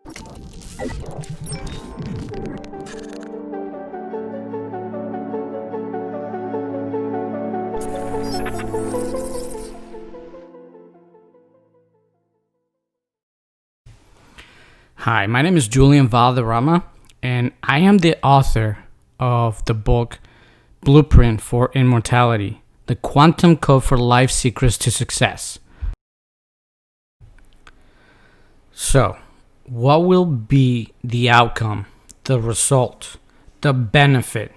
Hi, my name is Julian Valderrama, and I am the author of the book Blueprint for Immortality, the Quantum Code for Life Secrets to Success. So, what will be the outcome, the result, the benefit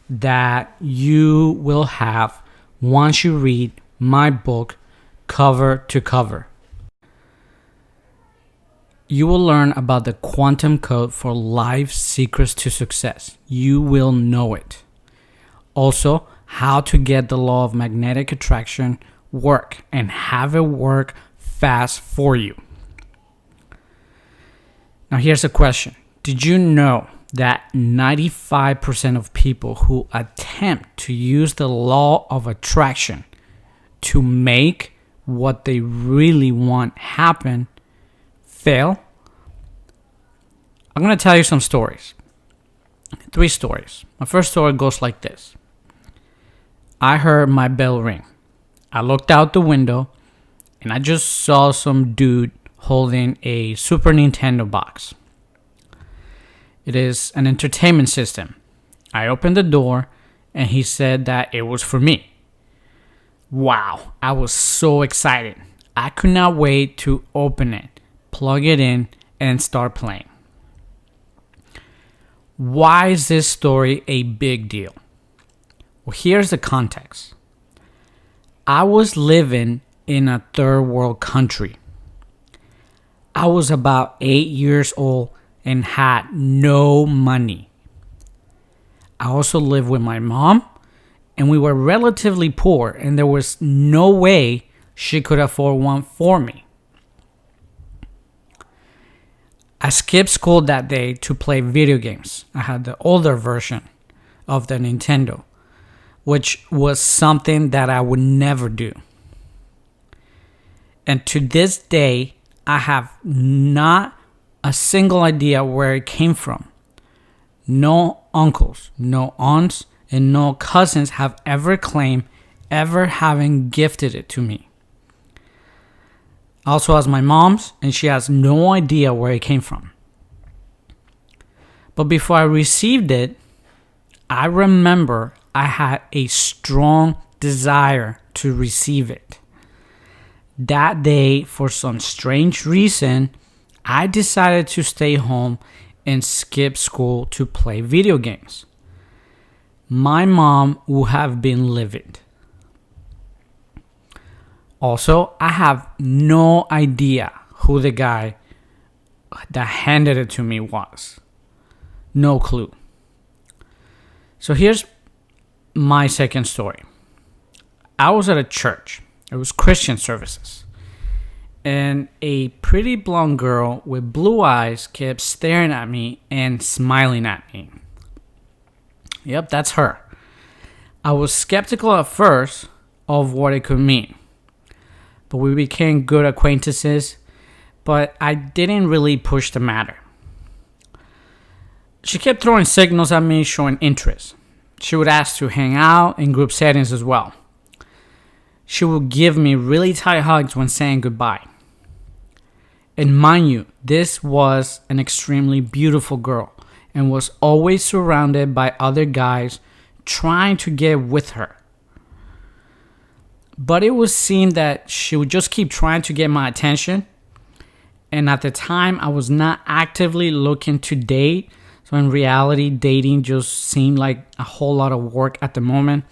that you will have once you read my book cover to cover? You will learn about the quantum code for life secrets to success. You will know it. Also, how to get the law of magnetic attraction work and have it work fast for you. Now here's a question. Did you know that 95% of people who attempt to use the law of attraction to make what they really want happen fail? I'm going to tell you some stories. 3 stories. My first story goes like this. I heard my bell ring. I looked out the window and I just saw some dude holding a Super Nintendo box. It is an entertainment system. I opened the door and he said that it was for me. Wow, I was so excited. I could not wait to open it, plug it in, and start playing. Why is this story a big deal? Well, here's the context. I was living in a third world country. I was about 8 years old and had no money. I also lived with my mom, and we were relatively poor, and there was no way she could afford one for me. I skipped school that day to play video games. I had the older version of the Nintendo, which was something that I would never do. And to this day, I have not a single idea where it came from. No uncles, no aunts, and no cousins have ever claimed ever having gifted it to me. Also has my mom's, and she has no idea where it came from. But before I received it, I remember I had a strong desire to receive it. That day, for some strange reason, I decided to stay home and skip school to play video games. My mom would have been livid. Also, I have no idea who the guy that handed it to me was. No clue. So here's my second story. I was at a church. It was Christian services. And a pretty blonde girl with blue eyes kept staring at me and smiling at me. Yep, that's her. I was skeptical at first of what it could mean. But we became good acquaintances, but I didn't really push the matter. She kept throwing signals at me showing interest. She would ask to hang out in group settings as well. She would give me really tight hugs when saying goodbye. And mind you, this was an extremely beautiful girl and was always surrounded by other guys trying to get with her. But it would seem that she would just keep trying to get my attention. And at the time, I was not actively looking to date. So in reality, dating just seemed like a whole lot of work at the moment.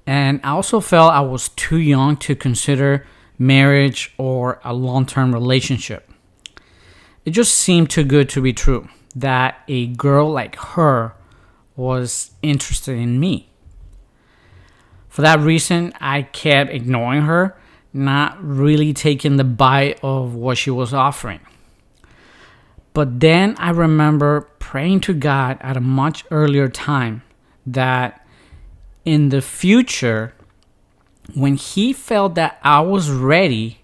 And I also felt I was too young to consider marriage or a long-term relationship. It just seemed too good to be true that a girl like her was interested in me. For that reason, I kept ignoring her, not really taking the bite of what she was offering. But then I remember praying to God at a much earlier time that in the future, when He felt that I was ready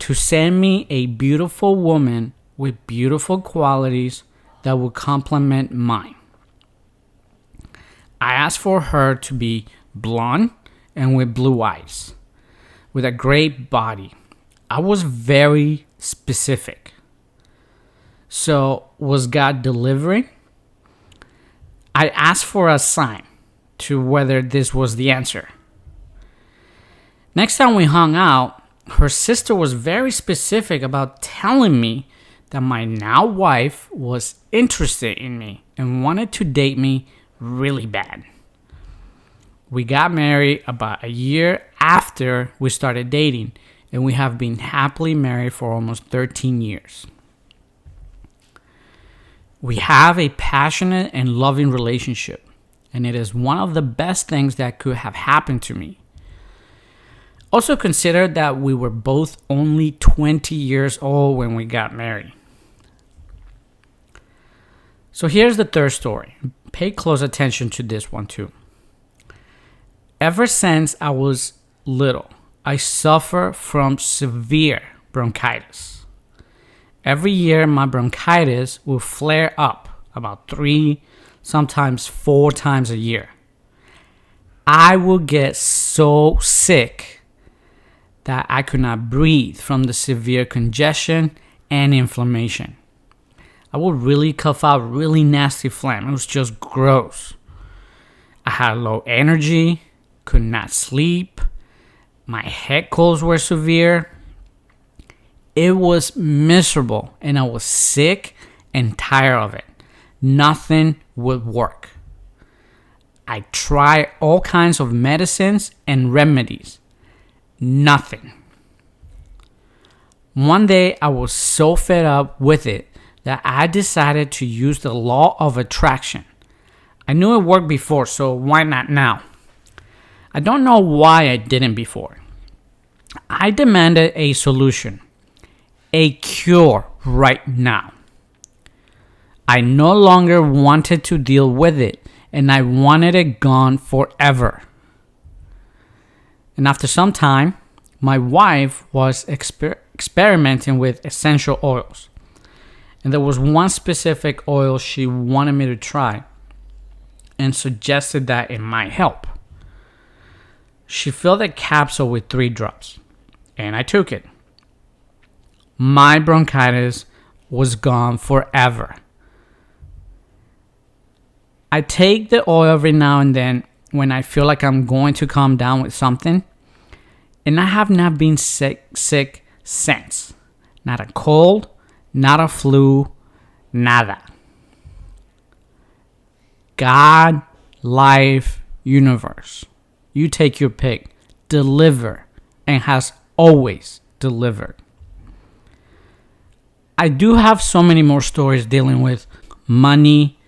to send me a beautiful woman with beautiful qualities that would complement mine. I asked for her to be blonde and with blue eyes, with a great body. I was very specific. So, was God delivering? I asked for a sign to whether this was the answer. Next time we hung out, her sister was very specific about telling me that my now wife was interested in me and wanted to date me really bad. We got married about a year after we started dating, and we have been happily married for almost 13 years. We have a passionate and loving relationship, and it is one of the best things that could have happened to me. Also consider that we were both only 20 years old when we got married. So here's the third story. Pay close attention to this one too. Ever since I was little, I suffer from severe bronchitis. Every year, my bronchitis will flare up about 3, sometimes 4 times a year. I will get so sick that I could not breathe from the severe congestion and inflammation. I would really cough out really nasty phlegm. It was just gross. I had low energy, could not sleep. My head colds were severe. It was miserable, and I was sick and tired of it. Nothing would work. I tried all kinds of medicines and remedies. Nothing. One day, I was so fed up with it that I decided to use the law of attraction. I knew it worked before, so why not now? I don't know why I didn't before. I demanded a solution, a cure right now. I no longer wanted to deal with it, and I wanted it gone forever. And after some time, my wife was experimenting with essential oils. And there was one specific oil she wanted me to try and suggested that it might help. She filled a capsule with 3 drops, and I took it. My bronchitis was gone forever. I take the oil every now and then when I feel like I'm going to calm down with something, and I have not been sick since. Not a cold, not a flu, nada. God, life, universe. You take your pick. Deliver, and has always delivered. I do have so many more stories dealing with money,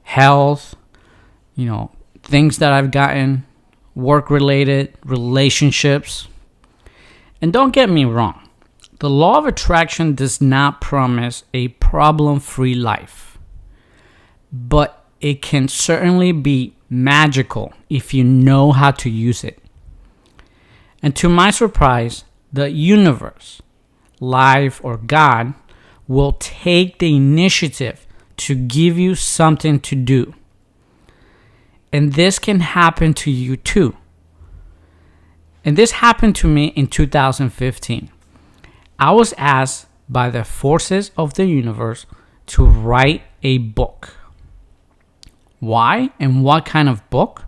health, things that I've gotten, work-related, relationships. And don't get me wrong. The law of attraction does not promise a problem-free life. But it can certainly be magical if you know how to use it. And to my surprise, the universe, life, or God will take the initiative to give you something to do. And this can happen to you too. And this happened to me in 2015. I was asked by the forces of the universe to write a book. Why and what kind of book?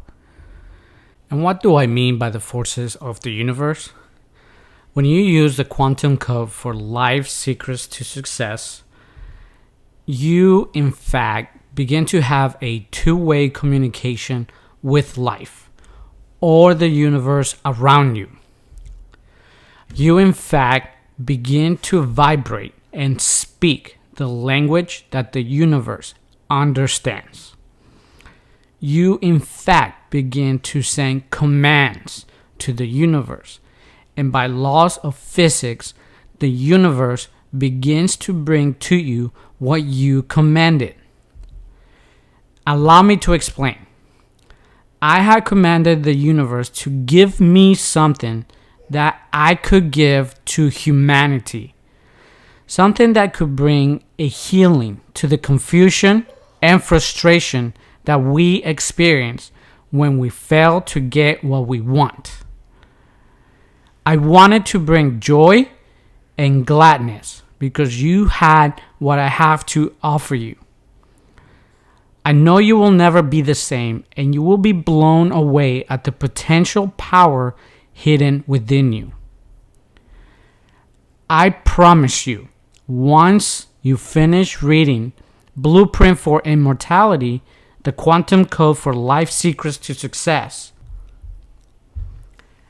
And what do I mean by the forces of the universe? When you use the quantum code for life secrets to success, you in fact begin to have a two-way communication with life or the universe around you. You in fact begin to vibrate and speak the language that the universe understands. You in fact begin to send commands to the universe, and by laws of physics, the universe begins to bring to you what you commanded. Allow me to explain. I had commanded the universe to give me something that I could give to humanity. Something that could bring a healing to the confusion and frustration that we experience when we fail to get what we want. I wanted to bring joy and gladness because you had what I have to offer you. I know you will never be the same, and you will be blown away at the potential power hidden within you. I promise you, once you finish reading Blueprint for Immortality, the Quantum Code for Life Secrets to Success,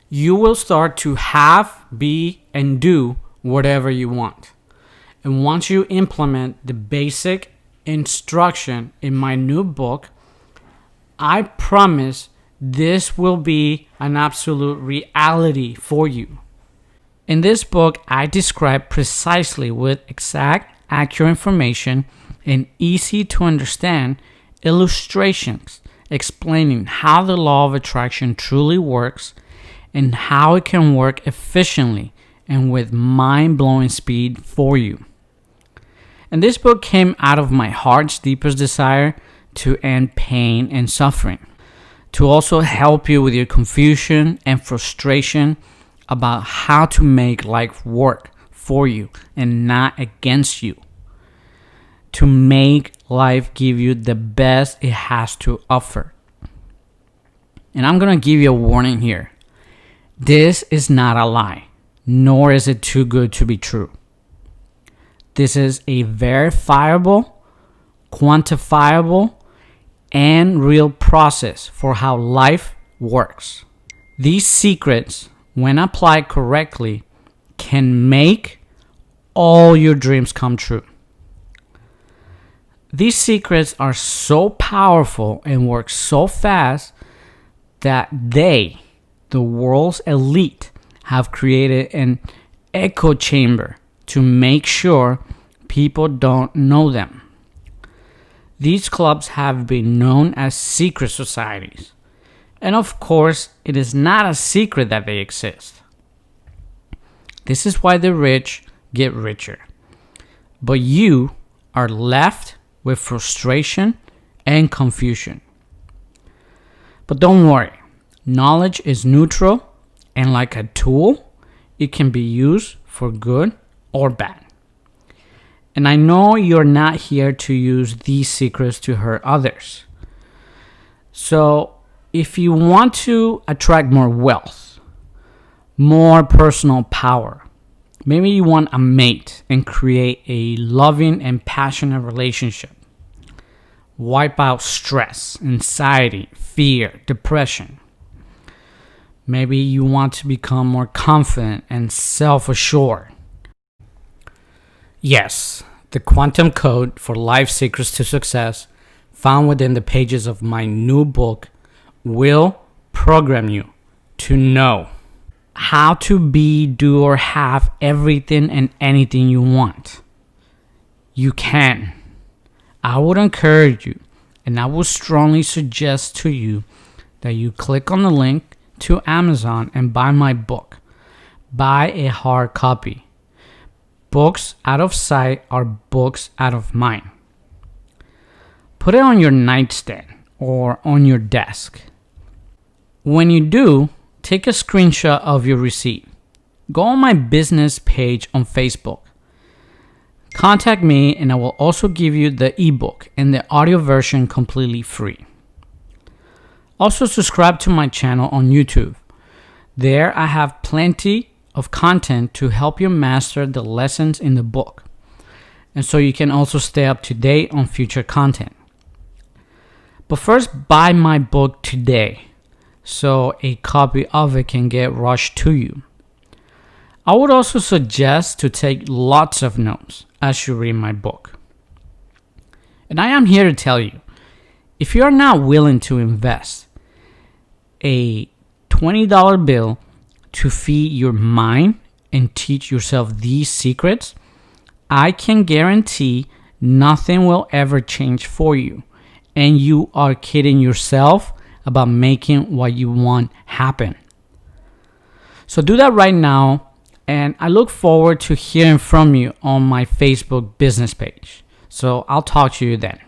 you will start to have, be, and do whatever you want. And once you implement the basic instruction in my new book, I promise this will be an absolute reality for you. In this book, I describe precisely with exact, accurate information and easy to understand illustrations explaining how the law of attraction truly works and how it can work efficiently and with mind-blowing speed for you. And this book came out of my heart's deepest desire to end pain and suffering, to also help you with your confusion and frustration about how to make life work for you and not against you, to make life give you the best it has to offer. And I'm going to give you a warning here. This is not a lie, nor is it too good to be true. This is a verifiable, quantifiable, and real process for how life works. These secrets, when applied correctly, can make all your dreams come true. These secrets are so powerful and work so fast that they, the world's elite, have created an echo chamber to make sure people don't know them. These clubs have been known as secret societies. And of course, it is not a secret that they exist. This is why the rich get richer. But you are left with frustration and confusion. But don't worry, knowledge is neutral, and like a tool, it can be used for good or bad. And I know you're not here to use these secrets to hurt others. So if you want to attract more wealth, more personal power, maybe you want a mate and create a loving and passionate relationship, wipe out stress, anxiety, fear, depression. Maybe you want to become more confident and self-assured. Yes, the Quantum Code for Life Secrets to Success, found within the pages of my new book, will program you to know how to be, do, or have everything and anything you want. You can. I would encourage you, and I would strongly suggest to you that you click on the link to Amazon and buy my book. Buy a hard copy. Books out of sight are books out of mind. Put it on your nightstand or on your desk. When you do, take a screenshot of your receipt. Go on my business page on Facebook. Contact me and I will also give you the ebook and the audio version completely free. Also subscribe to my channel on YouTube. There I have plenty of content to help you master the lessons in the book. And so you can also stay up to date on future content. But first, buy my book today so a copy of it can get rushed to you. I would also suggest to take lots of notes as you read my book. And I am here to tell you, if you are not willing to invest a $20 bill to feed your mind and teach yourself these secrets, I can guarantee nothing will ever change for you. And you are kidding yourself about making what you want happen. So do that right now And I look forward to hearing from you on my Facebook business page. So I'll talk to you then.